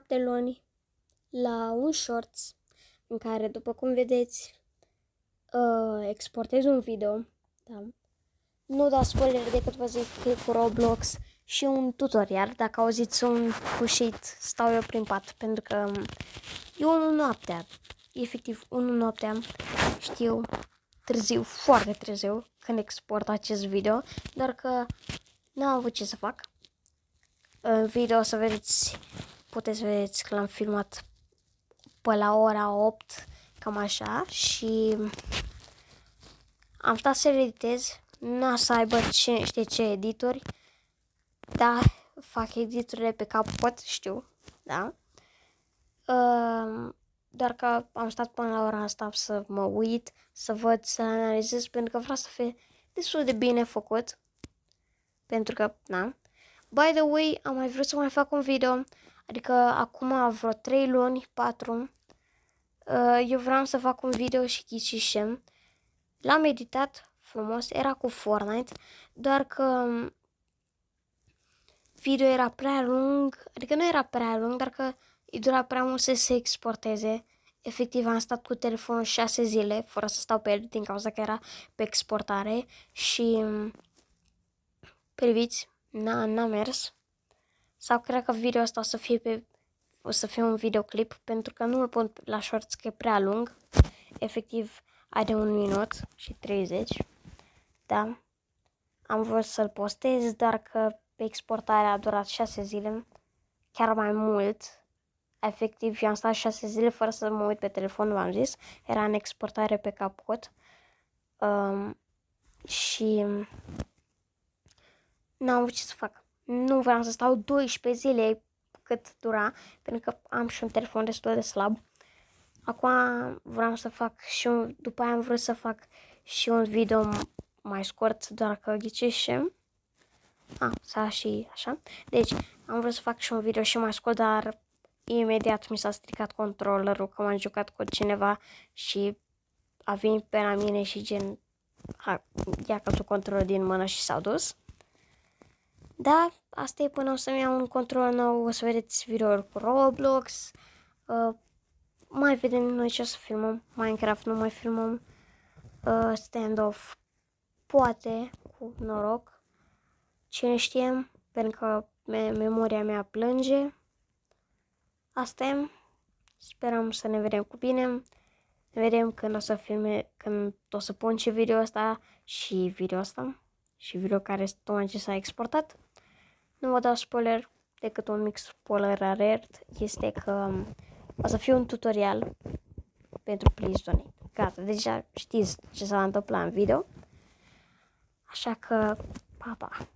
7 luni la un shorts în care, după cum vedeți, exportez un video, da? Nu dau spoiler decât vă zic că e cu Roblox și un tutorial. Dacă auziți un pușit, stau eu prin pat, pentru că e 1 noaptea, efectiv 1 noaptea, știu, târziu, foarte târziu, când export acest video, doar că n-am avut ce să fac. În video o să vedeți, puteți să vedeți că l-am filmat pe la ora 8, cam așa, și am stat să editez. N-a să aibă știe ce editori, da, fac editurile pe capăt, știu, da. Doar că am stat până la ora asta să mă uit, să văd, să analizez, pentru că vreau să fie destul de bine făcut. Pentru că, na. By the way, am mai vrut să mai fac un video, adică acum vreo 3 luni, 4, eu vreau să fac un video și ghicișem. L-am editat frumos, era cu Fortnite, doar că video era prea lung, adică nu era prea lung, dar că îi dura prea mult să se exporteze. Efectiv am stat cu telefonul 6 zile, fără să stau pe el, din cauza că era pe exportare și priviți, n-a mers. Sau cred că video ăsta o să fie un videoclip, pentru că nu îl pun la shorts că e prea lung. Efectiv are 1 minut și 30. Da. Am vrut să-l postez, dar că pe exportare a durat 6 zile, chiar mai mult. Efectiv, eu am stat 6 zile fără să mă uit pe telefon, v-am zis. Era în exportare pe CapCut. Și n-am avut ce să fac. Nu vreau să stau 12 zile cât dura, pentru că am și un telefon destul de slab. Acum vreau să fac și după aia am vrut să fac și un video mai scurt, doar că ghicește. S-a și așa. Deci, am vrut să fac și un video și mai scurt, dar imediat mi s-a stricat controllerul, că m-am jucat cu cineva și a venit pe la mine și gen ia căzut controlul din mână și s-au dus. Da, asta e până o să-mi iau un control nou, o să vedeți videouri cu Roblox. Mai vedem noi ce o să filmăm. Minecraft nu mai filmăm. Standoff poate, cu noroc. Cine știe, pentru că memoria mea plânge. Asta e. Sperăm să ne vedem cu bine. Ne vedem când o să când o să pun și video ăsta și video ăsta. Și video care tocmai ce s-a exportat. Nu vă dau spoiler, decât un mic spoiler alert. Este că o să fie un tutorial pentru Please Donate. Gata, deja știți ce s-a întâmplat în video. Așa că, pa, pa!